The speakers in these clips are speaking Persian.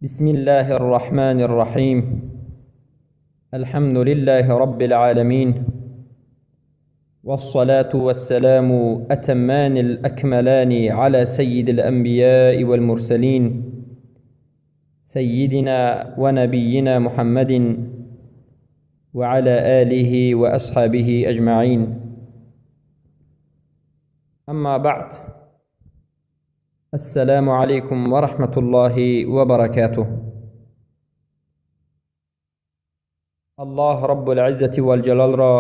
بسم الله الرحمن الرحيم. الحمد لله رب العالمين، والصلاة والسلام أتمان الأكملان على سيد الأنبياء والمرسلين، سيدنا ونبينا محمد وعلى آله وأصحابه أجمعين. أما بعد، السلام عليكم ورحمة الله وبركاته. الله رب العزة والجلال را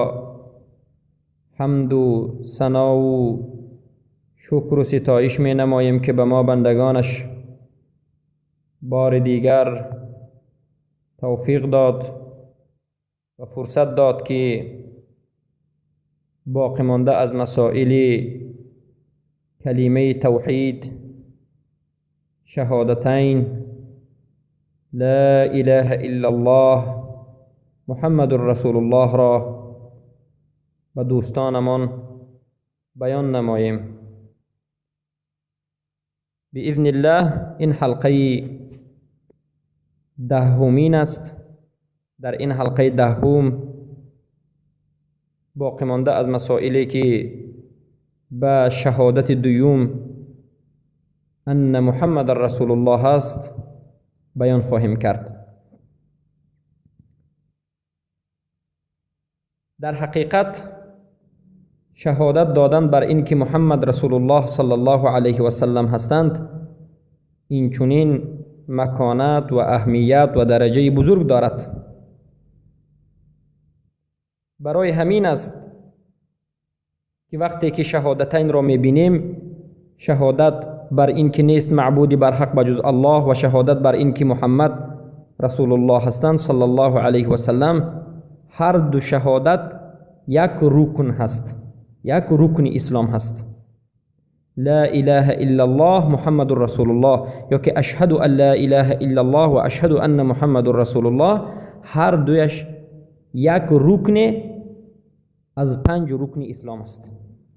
حمد و ثنا و شکر و ستایش می نماییم که به ما بندگانش بار دیگر توفیق داد و فرصت داد که باقی مانده از مسائل کلمه توحید، شهادتین لا اله الا الله محمد رسول الله را به دوستانمان بیان نماییم. باذن الله این حلقه دهمین است. در این حلقه دهم باقی مانده از مسائلی که به شهادت دوم ان محمد رسول الله است بیان خواهیم کرد. در حقیقت شهادت دادن بر این که محمد رسول الله صلی الله علیه و سلم هستند این چنین مکانت و اهمیت و درجه بزرگ دارد. برای همین است که وقتی که شهادتین را میبینیم، شهادت بر این که نیست معبودی بر حق بجز الله و شهادت بر این که محمد رسول الله هستند صلی الله علیه و سلم، هر دو شهادت یک رکن هست، یک رکن اسلام هست. لا اله الا الله محمد رسول الله یا که اشهد ان لا اله الا الله و اشهد ان محمد رسول الله، هر دویش یک رکن از 5 رکن اسلام است.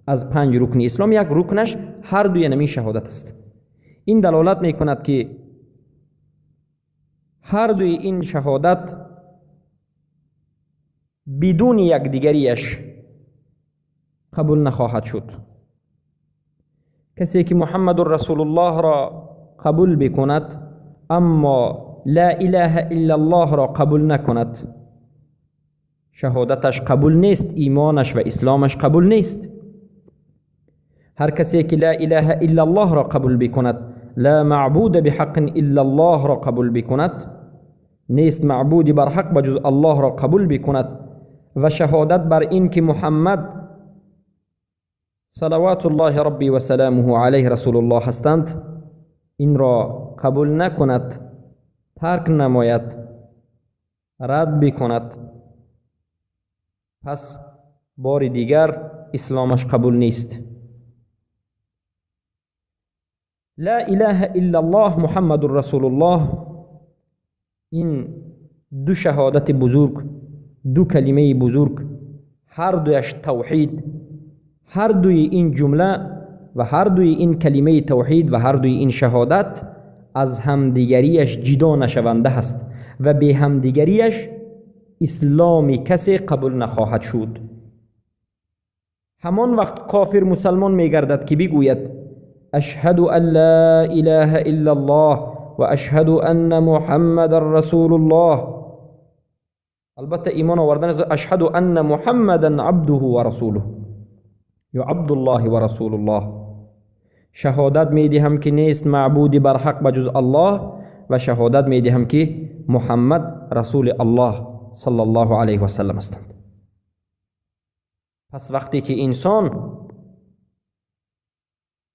از 5 رکن اسلام یک رکنش هر دوی نمی شهادت است. این دلالت می کند که هر دوی این شهادت بدون یک دیگریش قبول نخواهد شد. کسی که محمد رسول الله را قبول بکند اما لا اله الا الله را قبول نکند، شهادتش قبول نیست، ایمانش و اسلامش قبول نیست. هر کسی که لا اله الا الله را قبول بکند، لا معبود بحق الا الله را قبول بکند، نیست معبودی بر حق بجز الله را قبول بکند و شهادت بر این که محمد صلوات الله ربی و سلامه علیه رسول الله هستند، این را قبول نکند، ترک نماید، رد بکند، پس بار دیگر اسلامش قبول نیست. لا اله الا الله محمد رسول الله، این دو شهادت بزرگ، دو کلمه بزرگ، هر دویش توحید، هر دوی این جمله و هر دوی این کلمه توحید و هر دوی این شهادت از همدیگریش جدا نشونده هست و به همدیگریش اسلام کسی قبول نخواهد شد. همان وقت کافر مسلمان میگردد که بگوید اشهد ان لا اله الا الله و اشهد ان محمد رسول الله، البته ایمان آوردن از اشهد ان محمدا عبده و رسوله یا عبد الله و رسول الله، شهادت میدهم که نیست معبودی بر حق بجز الله و شهادت میدهم که محمد رسول الله صلی الله علیه و سلم هستند. پس وقتی که انسان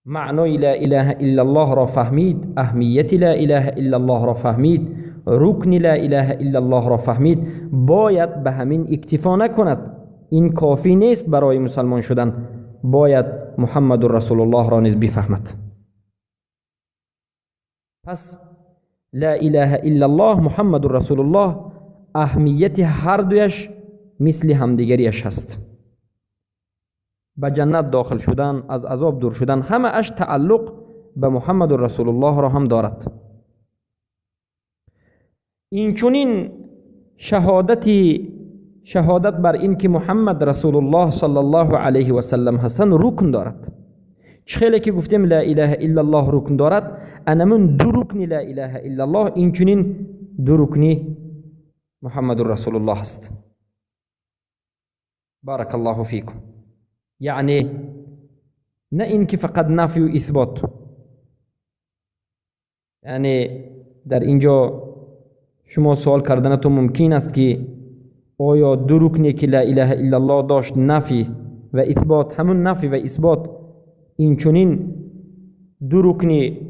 معنای لا اله الا الله را فهمید، اهمیت لا اله الا الله را فهمید، رکن لا اله الا الله را فهمید، باید به همین اکتفا نکند. این کافی نیست برای مسلمان شدن، باید محمد رسول الله را نیز بفهمد. پس لا اله الا الله محمد رسول الله اهمیت هر دویش مثل همدیگریش هست. به جنت داخل شدن، از عذاب دور شدن، همه اش تعلق به محمد رسول الله را هم دارد. این چونین شهادت بر این که محمد رسول الله صلی الله علیه و سلم هستند رکن دارد. چه خیلی که گفتیم لا اله الا الله رکن دارد، انمون دو رکن لا اله الا الله این چونین دو رکنی محمد رسول الله هست. بارک الله فیکم. یعنی نه این که فقط نفی و اثبات. یعنی در اینجا شما سوال کردنتون ممکن است که آیا دو رکنی که لا اله الا الله داشت نفی و اثبات، همون نفی و اثبات این چونین دو رکنی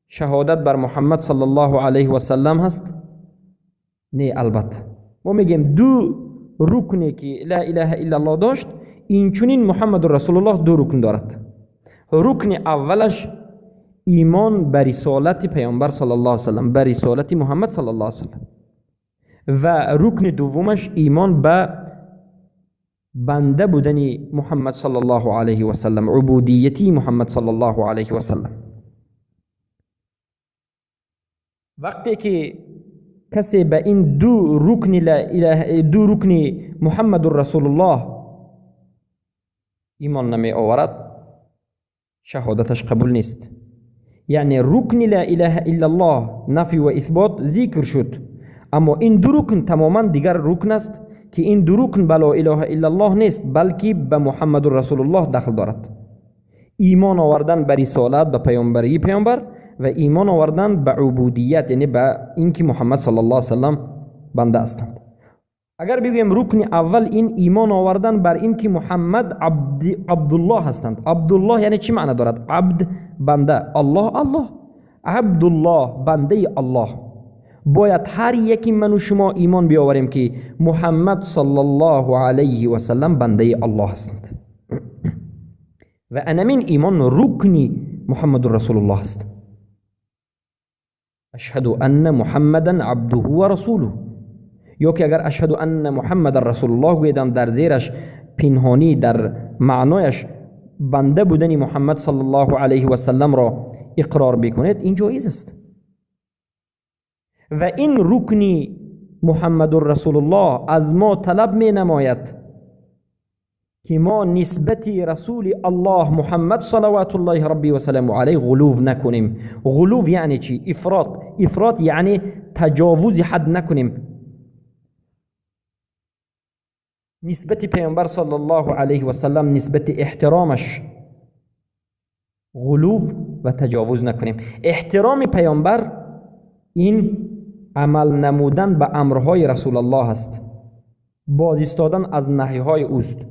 شهادت بر محمد صلی الله علیه و سلم هست؟ نه، البته ما میگیم دو رکنی که لا اله الا الله داشت این چونین محمد رسول الله دو رکن دارد. رکن اولش ایمان بر رسالت پیامبر صلی الله علیه و سلم، بر رسالت محمد صلی الله علیه و سلم، و رکن دومش ایمان به بنده بودن محمد صلی الله علیه و سلم، عبودیتی محمد صلی الله علیه و سلم. وقتی که کسی به این دو رکن لا اله، دو رکن محمد رسول الله ایمان نمی آورد، شهادتش قبول نیست. یعنی رکن لا اله الا الله نفی و اثبات ذکر شد، اما این دو رکن تماما دیگر رکن است که این دو رکن به لا اله الا الله نیست، بلکه به محمد رسول الله دخل دارد. ایمان آوردن به رسالت، به پیامبری پیامبر، و ایمان آوردن به عبودیت، یعنی به اینکه محمد صلی الله علیه و سلم بنده هستند. اگر بگویم رکن اول این ایمان آوردن بر اینکه محمد عبدالله هستند. عبدالله یعنی چی معنی دارد؟ عبد، بنده، الله عبدالله، بنده الله. باید هر یکی من و شما ایمان بیاوریم که محمد صلی الله علیه و سلم بنده الله هستند و انمین ایمان رکنی محمد رسول الله است. اشهد ان محمدا عبده و رسوله، یا که اگر اشهد ان محمد رسول الله گویدم در زیرش پنهانی در معنایش بنده بودن محمد صلی الله علیه و سلم را اقرار بکنید، این جایز است. و این رکنی محمد رسول الله از ما طلب می نماید که ما نسبت رسول الله محمد صلوات الله ربی و سلام علیه غلو نکنیم. غلو یعنی چی؟ افراط یعنی تجاوز حد نکنیم. نسبت پیامبر صلی الله علیه و سلم، نسبت احترامش غلو و تجاوز نکنیم. احترام پیامبر این عمل نمودن به امرهای رسول الله است، باز ایستادن از نهیهای اوست.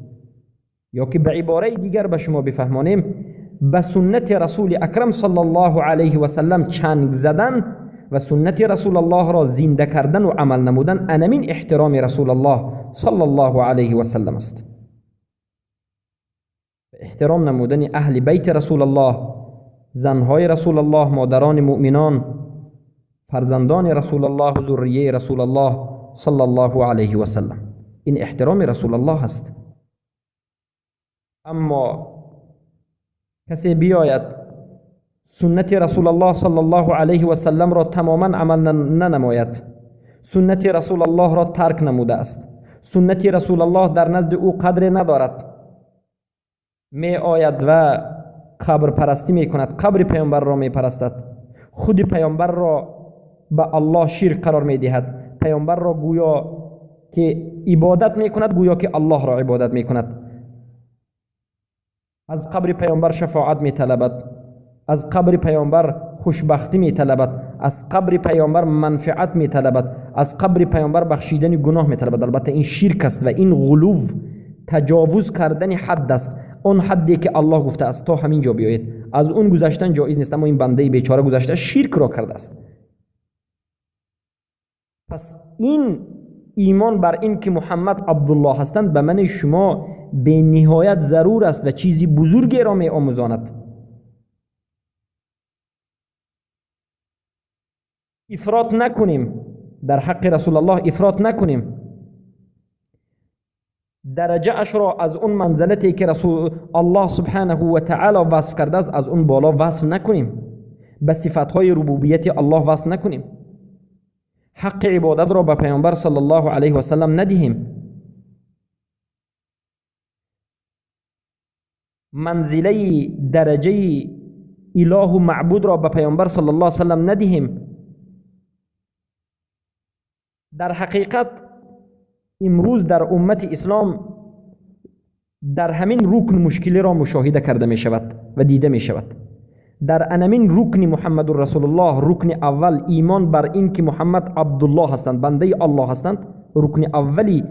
یا که به عباره دیگر به شما بفهمانیم، به سنت رسول اکرم صلی الله علیه و سلم چنگ زدن و سنت رسول الله را زنده کردن و عمل نمودن، انمین احترام رسول الله صلی الله علیه و سلم است. احترام نمودن اهل بیت رسول الله، زنهای رسول الله، مادران مؤمنان، فرزندان رسول الله، ذریه رسول الله صلی الله علیه و سلم، این احترام رسول الله است. اما کسی بیاید سنت رسول الله صلی الله علیه و سلم را تماما عمل ننماید، سنت رسول الله را ترک نموده است، سنت رسول الله در نزد او قدر ندارد، می آید و قبر پرستی می کند، قبر پیامبر را می پرستد، خود پیامبر را به الله شرک قرار می دهد، پیامبر را گویا که عبادت می کند گویا که الله را عبادت می کند، از قبر پیامبر شفاعت می طلبد، از قبر پیامبر خوشبختی می طلبد، از قبر پیامبر منفعت می طلبد، از قبر پیامبر بخشیدن گناه می طلبد. البته این شرک است و این غلو، تجاوز کردن حد است، اون حدی که الله گفته است تا همین جا بیایید، از اون گذشتن جایز نیست. اما این بنده بیچاره گذشته شرک را کرده است. پس این ایمان بر این که محمد عبدالله هستند به من شما به نهایت ضرور است و چیزی بزرگی را می آموزاند. افراط نکنیم در حق رسول الله، افراط نکنیم. درجه اش را از اون منزلتی که رسول الله سبحانه و تعالی وصف کرده است از اون بالا وصف نکنیم، به صفاتهای ربوبیت الله وصف نکنیم. حق عبادت را به پیامبر صلی الله علیه و سلم ندهیم، منزله درجه اله و معبود را به پیامبر صلی الله علیه و سلم ندهیم. در حقیقت امروز در امت اسلام در همین رکن مشکلی را مشاهده کرده می شود و دیده می شود. در انمین رکن محمد رسول الله، رکن اول ایمان بر این که محمد عبدالله هستند، بنده الله هستند، رکن اولی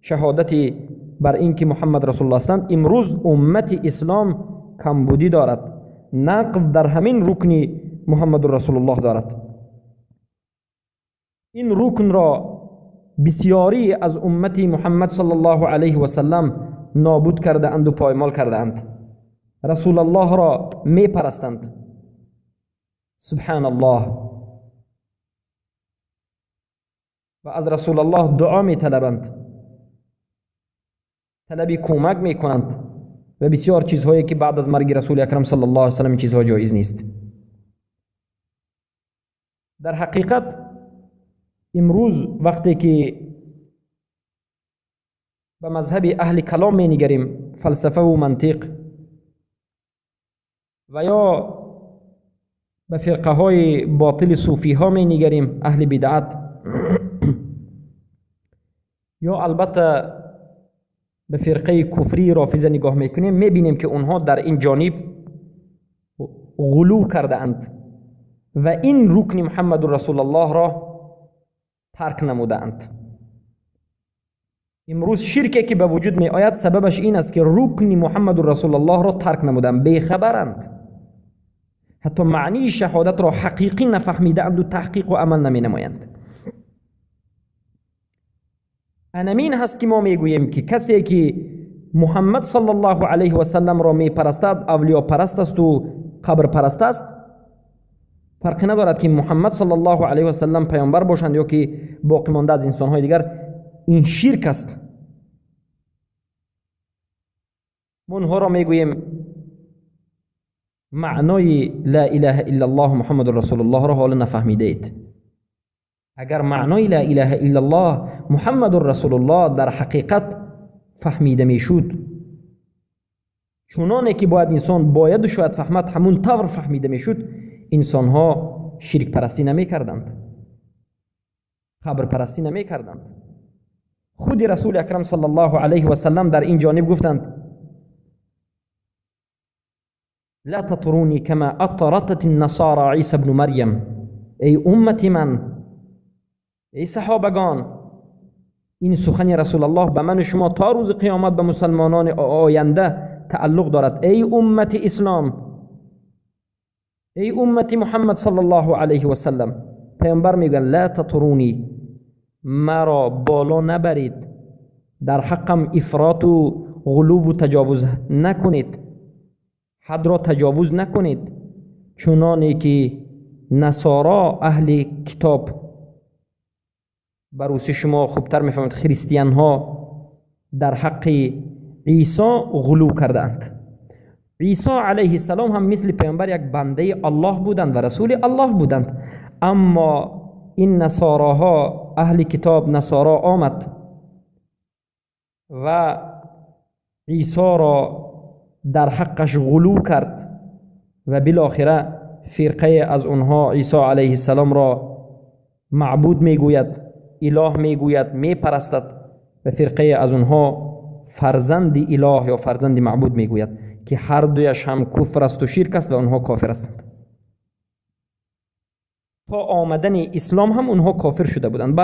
شهادت بر این که محمد رسول الله هستند، امروز امت اسلام کمبودی دارد، نقض در همین رکن محمد رسول الله دارد. این رکن را بسیاری از امت محمد صلی الله علیه و سلم نابود کرده اند و پایمال کرده اند. رسول الله را می پرستند، سبحان الله، و از رسول الله دعا می طلبند، طلبی کمک می کنند و بسیار چیزهایی که بعد از مرگ رسول اکرم صلی الله علیه و سلم چیزها جایز نیست. در حقیقت امروز وقتی که به مذهب اهل کلام می نگریم، فلسفه و منطق، و یا به فرقه های باطل صوفی ها می نگریم، اهل بدعت، یا البته به فرقه کفری رافضه نگاه میکنیم، میبینیم که اونها در این جانب غلو کرده اند و این رکن محمد رسول الله را ترک نموده اند. امروز شرکی که به وجود می آید سببش این است که رکن محمد رسول الله را ترک نمودند، بیخبرند، حتی معنی شهادت را حقیقی نفهمیده اند و تحقیق و عمل نمی نمایند. انمین هست که ما میگوییم که کسی که محمد صلی الله علیه و سلم را می پرستد اولیاء پرست است و قبر پرست است. فرقی ندارد که محمد صلی الله علیه و سلم پیامبر باشند یا که باقی مانده از انسان های دیگر، این شرک است. ما اونها را میگوییم معنای لا اله الا الله محمد رسول الله را حالا نفهمیده اید. اگر معنای لا اله الا الله محمد رسول الله در حقیقت فهمیده میشد، چنانه که باید انسان باید و شاید فهمد همون طور فهمیده میشد، انسان ها شرک پرستی نمی کردند، قبر پرستی نمی کردند. خود رسول اکرم صلی الله علیه و سلم در این جانب گفتند لا تطرونی کما اطرتت النصارى عیسی ابن مریم. ای امت من، ای صحابگان، این سخن رسول الله به من و شما تا روز قیامت به مسلمانان آینده تعلق دارد. ای امت اسلام، ای امت محمد صلی الله علیه و سلم، پیامبر میگن لا تطرونی، مرا بالا نبرید، در حقم افراط و غلو و تجاوز نکنید، حد را تجاوز نکنید، چنانه که نصارا اهل کتاب، بروسی شما خوبتر میفهمید، خریستیان ها در حق عیسی غلو کردند. عیسی علیه السلام هم مثل پیامبر یک بنده الله بودند و رسول الله بودند، اما این نصاراها، اهل کتاب نصارا آمد و عیسی را در حقش غلو کرد و بالاخره فرقه از اونها عیسی علیه السلام را معبود میگوید، اله میگوید، میپرستد، و فرقه از اونها فرزند اله یا فرزند معبود میگوید، که هر دویش هم کفر است و شرک است و اونها کافر هستند. تا آمدن اسلام هم اونها کافر شده بودند.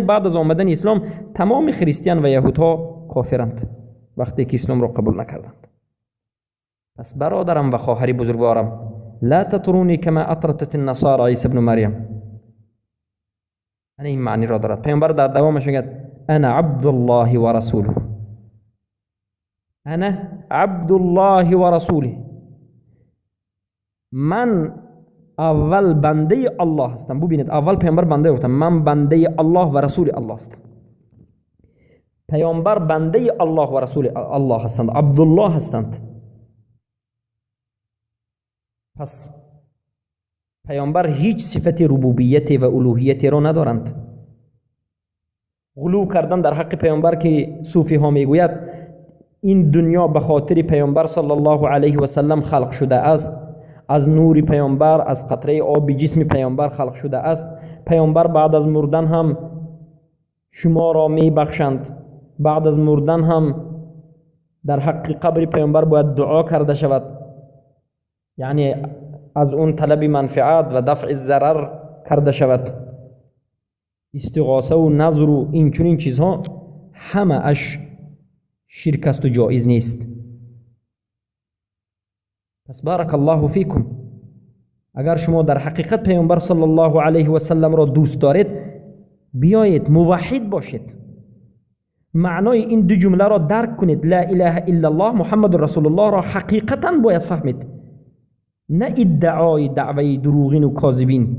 بعد از آمدن اسلام تمام خریستیان و یهودها کافرند وقتی که اسلام را قبول نکردند. پس برادرم و خواهری بزرگوارم، لا تطرونی کما اطرتت النصارى عیسی ابن مریم، این معنی را دارد. پیامبر در دوامش میگه انا عبد الله و رسوله، انا عبد الله و رسوله، من اول بنده الله هستم. ببینید اول پیامبر بنده گفتم، من بنده الله و رسول الله هستم. پیامبر بنده الله و رسول الله هستند، عبدالله هستند. پس پیامبر هیچ صفت ربوبیت و الوهیت را ندارند. غلو کردن در حق پیامبر که صوفی ها میگوید این دنیا به خاطر پیامبر صلی الله علیه و سلم خلق شده است، از نور پیامبر، از قطره آب جسم پیامبر خلق شده است. پیامبر بعد از مردن هم شما را می بخشند، بعد از مردن هم در حق قبر پیامبر باید دعا کرده شود، یعنی از اون طلب منفعت و دفع ضرر کرده شود. استغاثه و نظر و این چنین چیزها همه اش شرک است و جایز نیست. پس بارک الله فیکم، اگر شما در حقیقت پیامبر صلی الله علیه و سلم را دوست دارید، بیایید موحد باشید. معنای این دو جمله را درک کنید. لا اله الا الله محمد رسول الله را حقیقتا باید فهمید، نه ادعای دعوی دروغین و کاذبین.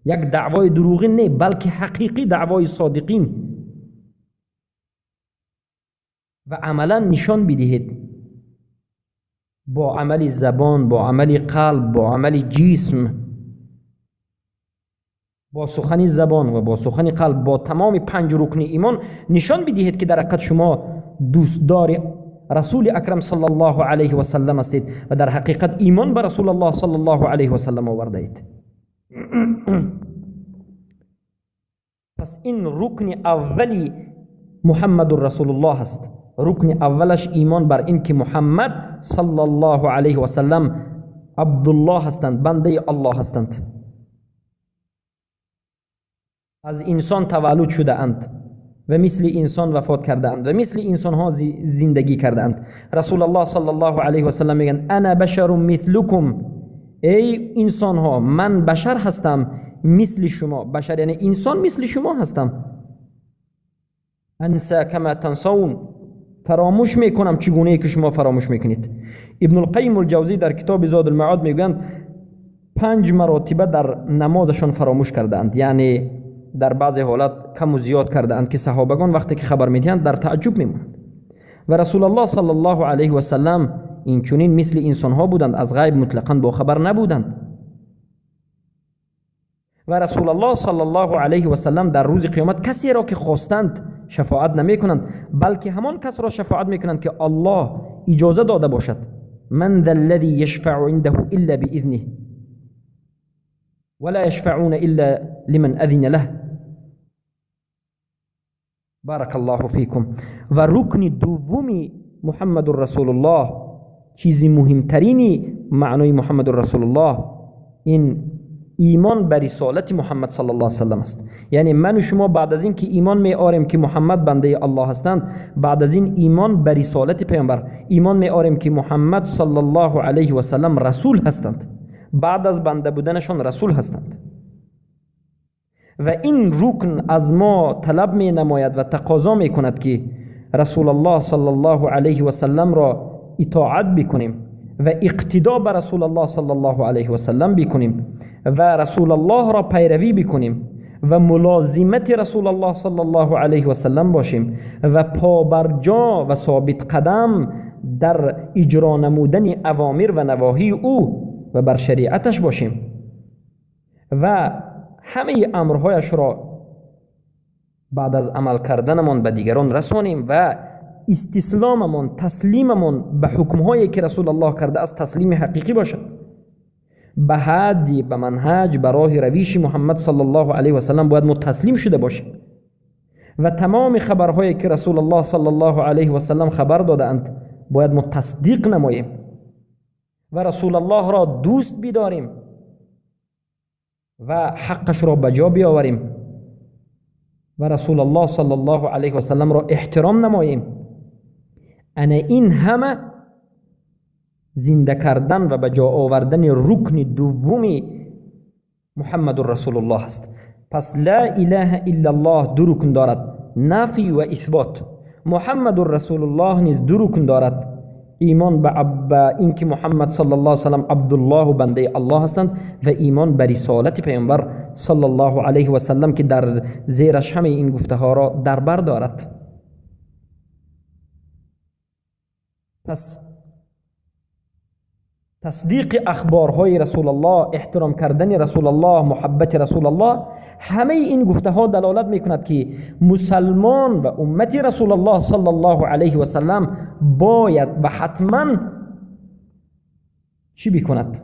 یک دعوای دروغین نه، بلکه حقیقی دعوای صادقین. و عملا نشان بدهید با عمل زبان، با عمل قلب، با عمل جسم، با سخن زبان و با سخن قلب، با تمام 5 رکن ایمان نشان بدهید که در حقیقت شما دوستدار رسول اکرم صلی الله علیه و سلم هستید و در حقیقت ایمان به رسول الله صلی الله علیه و سلم آورده اید. پس این رکن اولی محمد رسول الله است. رکن اولش ایمان بر این که محمد صلی الله علیه و سلم عبدالله هستند، بنده الله هستند، از انسان تولد شده اند و مثل انسان وفات کرده اند و مثل انسان ها زندگی کرده اند. رسول الله صلی الله علیه و سلم میگن انا بشر مثلکم، ای انسان ها من بشر هستم مثل شما. بشر یعنی انسان مثل شما هستم. انسا کما تنسون، فراموش میکنم چگونه ای که شما فراموش میکنید. ابن القیم الجوزی در کتاب زاد المعاد میگن 5 مراتبه در نمازشان فراموش کرده اند، یعنی در بعض حالات کم و زیاد کرده اند که صحابگان وقتی که خبر میدهند در تعجب میمونند. و رسول الله صلی الله علیه و سلم این چنین مثل انسان ها بودند، از غیب مطلقاً با خبر نبودند. و رسول الله صلی الله علیه و سلم در روز قیامت کسی را که خواستند شفاعت نمی کنند، بلکه همان کس را شفاعت می کنند که الله اجازه داده باشد. من ذا الذی یشفع عنده الا باذنه ولا يشفعون الا لمن اذن له. بارک الله فیکم. و رکن دومی محمد رسول الله، چیزی مهمترینی معنای محمد رسول الله، این ایمان بر رسالت محمد صلی الله علیه و سلم است. یعنی من و شما بعد از این که ایمان می آوریم که محمد بنده الله هستند، بعد از این ایمان بر رسالت پیامبر، ایمان می آوریم که محمد صلی الله علیه و سلم رسول هستند، بعد از بنده بودنشان رسول هستند. و این رکن از ما طلب می نماید و تقاضا می کند که رسول الله صلی الله علیه و سلم را اطاعت بکنیم و اقتدا به رسول الله صلی الله علیه و سلم بکنیم و رسول الله را پیروی بکنیم و ملازمت رسول الله صلی الله علیه و سلم باشیم و پابرجا و ثابت قدم در اجرا نمودن اوامر و نواهی او و بر شریعتش باشیم و همه امرهایش را بعد از عمل کردنمان به دیگران رسانیم و استسلاممان، تسلیممان به حکمهایی که رسول الله کرده از تسلیم حقیقی باشد. به هدی، به منهج، به راه رویش محمد صلی الله علیه و سلم باید متسلیم شده باشیم و تمام خبرهایی که رسول الله صلی الله علیه و سلم خبر داده اند باید متصدیق نماییم و رسول الله را دوست بداریم و حقش را بجا بیاوریم و رسول الله صلی الله علیه و سلم را احترام نماییم. انا این همه زنده کردن و بجا آوردن رکن دومی محمد رسول الله است. پس لا اله الا الله 2 رکن دارد، نفی و اثبات. محمد رسول الله نیز 2 رکن دارد، ایمان به این که محمد صلی الله علیه و سلم عبدالله و بنده الله هستند و ایمان به رسالت پیامبر صلی الله علیه و سلم که در زیرش همه این گفته ها را در بر دارد. پس تصدیق اخبارهای رسول الله، احترام کردن رسول الله، محبت رسول الله، همه این گفته ها دلالت میکند که مسلمان و امت رسول الله صلی الله علیه و سلم باید و حتما چی بکند؟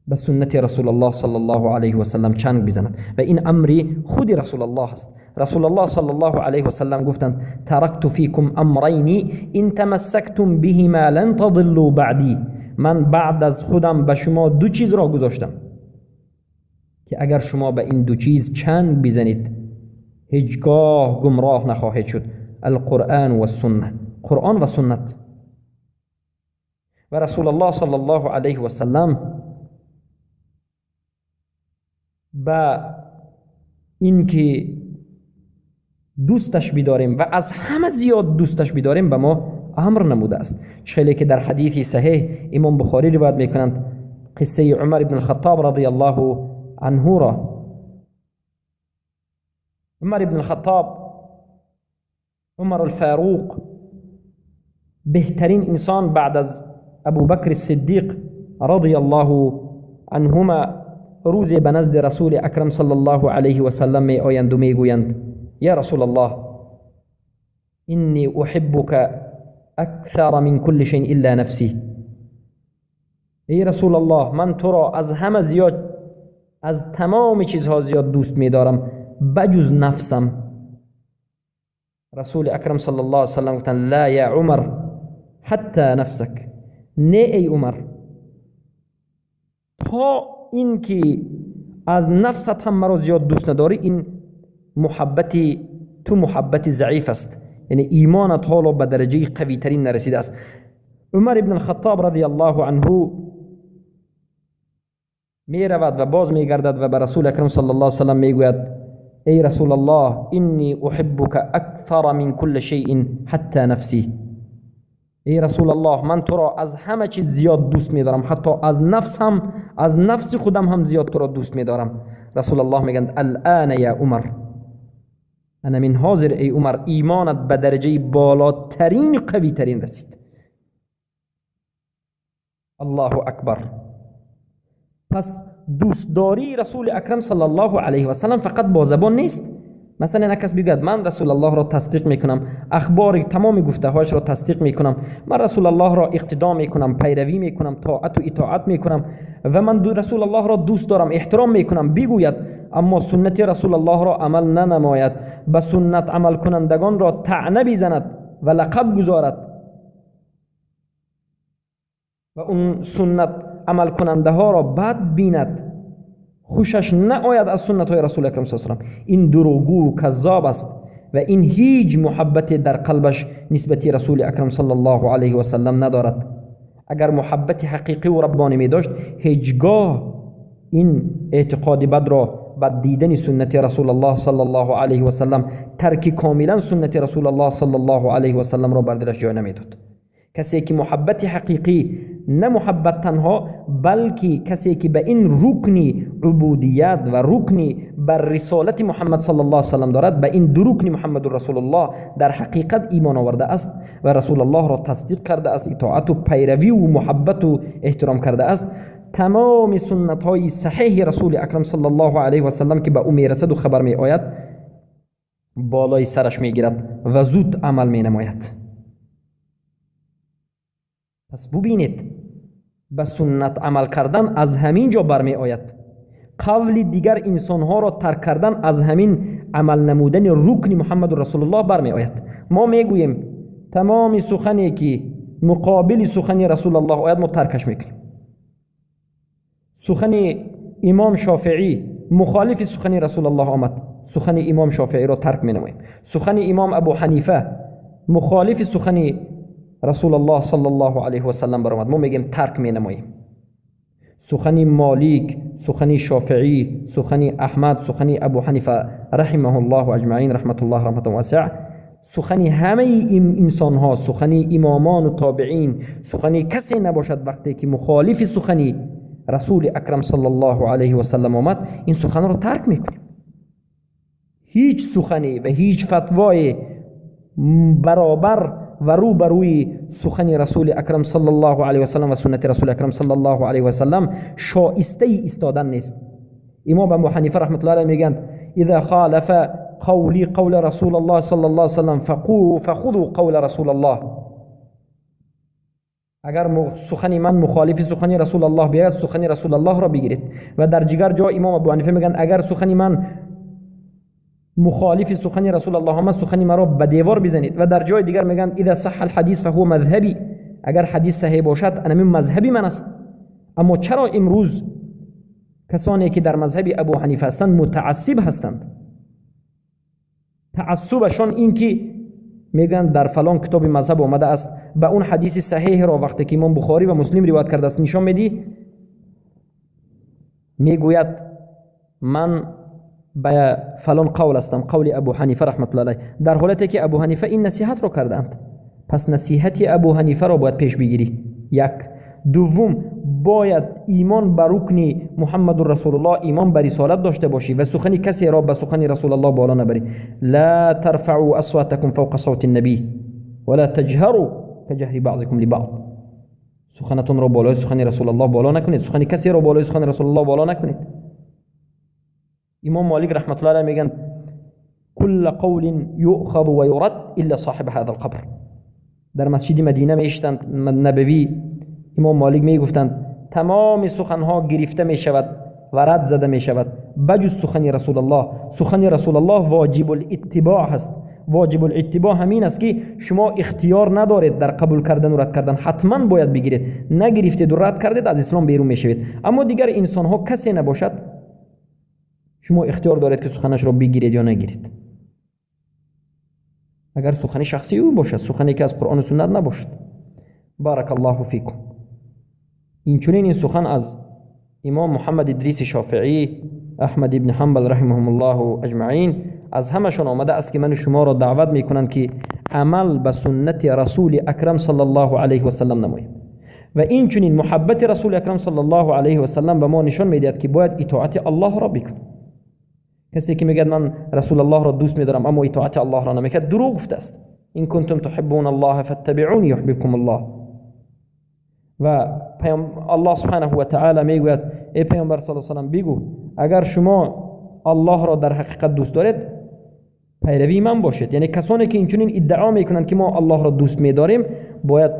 به سنت رسول الله صلی الله علیه و سلم چنگ بزند و این امر خود رسول الله است. رسول الله صلی الله علیه و سلم گفتند ترکت فیکم امرین ان تمسکتم بهما لن تضلوا بعدی. من بعد از خودم به شما دو چیز را گذاشتم که اگر شما به این دو چیز چنگ بزنید هیچگاه گمراه نخواهید شد. القرآن و السنه، قرآن و سنت. و رسول الله صلی الله علیه و سلم با اینکه دوستش بداریم و از همه زیاد دوستش بداریم به ما امر نموده است. چخیلی که در حدیث صحیح امام بخاری روایت میکنند قصه عمر بن الخطاب رضی الله عنه را. عمر بن الخطاب، عمر الفاروق، بهترین انسان بعد از ابو بکر الصدیق رضی الله عنهما، روزی به نزد رسول اکرم صلی الله علیه و سلم می آیند و می گویند یا رسول الله انی احبک اکثر من کل شیء الا نفسی. ای رسول الله من تو را از همه زیاد، از تمام چیزها زیاد دوست می دارم بجز نفسم. رسول اکرم صلی الله علیه و سلم گفتند لا یا عمر حتی نفسک. نه ای عمر، تا این که از نفست هم مرا زیاد دوست نداری، این محبتی تو محبت ضعیف است، یعنی ایمانت حالا به درجه قوی ترین نرسیده است. عمر ابن الخطاب رضی الله عنه می رود و باز می گردد و به رسول اکرم صلی الله علیه و سلم می گوید ای رسول الله انی احبک اکثر من کل شیء حتی نفسی. ای رسول الله من تو را از همه چیز زیاد دوست می دارم، حتی از نفسم، از نفس خودم هم زیاد تو را دوست می دارم. رسول الله میگند الان یا عمر انا من حاضر. ای عمر ایمانت به درجه بالاترین قوی ترین رسید. الله اکبر. پس دوستداری رسول اکرم صلی الله علیه و سلم فقط با زبان نیست. مثلا کس بگوید من رسول الله را تصدیق میکنم، اخبار تمام گفته هایش را تصدیق میکنم، من رسول الله را اقتدا میکنم، پیروی میکنم، طاعت و اطاعت میکنم و من رسول الله را دوست دارم، احترام میکنم، بگوید اما سنت رسول الله را عمل ننماید، به سنت عمل کنندگان را طعنه بزند و لقب گذارد و اون سنت عمل کننده ها را بد بیند، خوشش نآید از سنت های رسول اکرم صلی الله علیه و سلم، این دروغگو و کذاب است و این هیچ محبت در قلبش نسبتی رسول اکرم صلی الله علیه و سلم ندارد. اگر محبت حقیقی و ربانی می داشت هیچگاه این اعتقاد بد را بعد دیدن سنت رسول الله صلی الله علیه و سلم، ترک کاملا سنت رسول الله صلی الله علیه و سلم را بر دلش جای نمیداد. کسی که محبت حقیقی، نه محبت تنها بلکه کسی که به این رکنی عبودیت و رکنی بر رسالت محمد صلی الله علیه و سلم دارد، به این دو رکن محمد رسول الله در حقیقت ایمان آورده است و رسول الله را تصدیق کرده است، اطاعت و پیروی و محبت و احترام کرده است، تمام سنت های صحیح رسول اکرم صلی الله علیه و سلم که به او میرسد و خبر می آید بالای سرش می گیرد و زود عمل می نماید. پس ببینید به سنت عمل کردن از همین جا برمی آید. قول دیگر انسان ها را ترک کردن از همین عمل نمودن رکن محمد رسول الله برمی آید. ما میگوییم تمام سخنی که مقابل سخن رسول الله آید ما ترکش میکنیم. سخن امام شافعی مخالف سخن رسول الله آمد، سخن امام شافعی را ترک می نماییم. سخن امام ابو حنیفه مخالف سخن رسول الله صلی الله علیه و سلم برآمد، ما میگیم ترک می نماییم. سخن مالک، سخن شافعی، سخن احمد، سخن ابو حنیفه رحمه الله اجمعین رحمت الله رحمت واسع، سخن همه این انسان ها، سخن امامان و تابعین، سخن کسی نباشد وقتی که مخالف سخن رسول اکرم صلی الله علیه و سلم آمد این سخن را ترک میکنیم. هیچ سخنی و هیچ فتوای برابر و روبروی سخن رسول اکرم صلی الله علیه و سلم و سنت رسول اکرم صلی الله علیه و سلم شایسته ایستادن نیست. امام ابو حنیفه رحمت الله علیه میگن اذا خالف قولی قول رسول الله صلی الله علیه و سلم فخذوا قول رسول الله. اگر سخن من مخالف سخن رسول الله بیاید سخن رسول الله را بگیرید. و در دیگر جا امام ابو حنیفه میگن اگر سخن من مخالف سخن رسول الله هم سخن مرا به دیوار بزنید. و در جای دیگر میگن اذا صح الحديث فهو مذهبی، اگر حدیث صحیح باشد انا من مذهبی من است. اما چرا امروز کسانی که در مذهب ابو حنیفه هستند متعصب هستند؟ تعصبشان این که میگن در فلان کتاب مذهب آمده است به اون حدیث صحیح را وقتی که امام بخاری و مسلم روایت کرده است نشان میدی، میگوید من به فلان قول هستم، قول ابو حنیفه رحمت الله علیه، در حالتی که ابو حنیفه این نصیحت را کردند. پس نصیحت ابو حنیفه را باید پیش بگیری. یک. دوم، باید ایمان بر رکن محمد رسول الله، ایمان بر رسالت داشته باشی و سخن کسی را به سخن رسول الله بالا نبری. لا ترفعوا اصواتكم فوق صوت النبي ولا تجهروا كجهر بعضكم لبعض. سخنتون را بالای سخن رسول الله بالا نکنید، سخن کسی را بالای سخن رسول الله بالا نکنید. امام مالک رحمت الله علیه میگن كل قول يؤخذ ويرد الا صاحب هذا القبر. در مسجد مدینه میشتند نبوی، امام مالک میگفتند تمام سخنها گرفته می شود و رد زده می شود بجز سخن رسول الله. سخن رسول الله واجب الاتباع هست. واجب الاتباع همین است که شما اختیار ندارید در قبول کردن و رد کردن، حتما باید بگیرید. نگرفتید و رد کردید از اسلام بیرون میشوید. اما دیگر انسان ها کسی نباشد شما اختیار دارید که سخنش را بگیرید یا نگیرید. اگر سخن شخصی او باشد، سخنی که از قرآن و سنت نباشد. بارک الله فیکم. این سخن از امام محمد ادریس شافعی، احمد ابن حنبل رحمهم الله اجمعین از همشون آمده است که من شما را دعوت میکنند که عمل به سنت رسول اکرم صلی الله علیه و سلم نمایید. و این چنین محبت رسول اکرم صلی الله علیه و سلم به ما نشان میدهد که باید اطاعت الله را بکنیم. کسی که میگه من رسول الله را دوست میدارم اما اطاعت الله را نمیکنه دروغ گفته است. این کنتم تحبون الله فاتبعونی یحببکم الله. و الله سبحانه و تعالی میگوید ای پیامبر صلی الله علیه و سلم بگو اگر شما الله را در حقیقت دوست دارید پیروی من باشید. یعنی کسانی که اینچنین ادعا میکنند که ما الله را دوست میداریم باید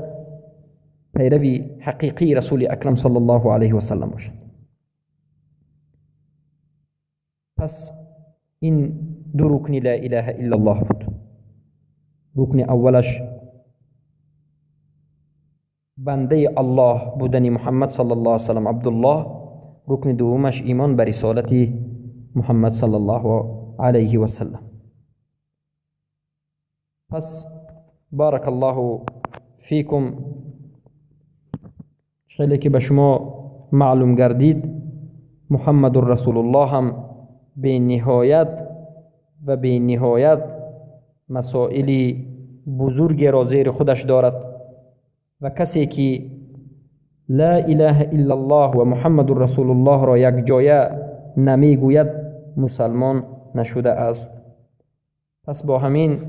پیروی حقیقی رسول اکرم صلی الله علیه و سلم باشند. پس این دو رکن لا اله الا الله بود. رکن اولش بنده الله بودن محمد صلی الله علیه و سلم عبدالله. رکن دومش ایمان بر رسالت محمد صلی الله علیه و سلم. پس بارک الله فیکم. خیلی که به شما معلوم گردید محمد رسول الله هم به نهایت و به نهایت مسائل بزرگ را زیر خودش دارد و کسی که لا اله الا الله و محمد رسول الله را یک جایه نمیگوید مسلمان نشده است. پس با همین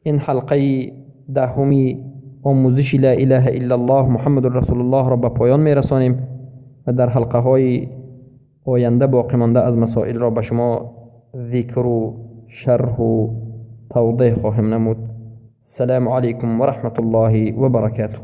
این حلقه دهمی آموزش لا اله الا الله محمد رسول الله را به پایان میرسانیم و در حلقه های آینده باقی مانده از مسائل را به شما ذکر و شرح و توضیح خواهم نمود. السلام علیکم و رحمت الله و برکاته.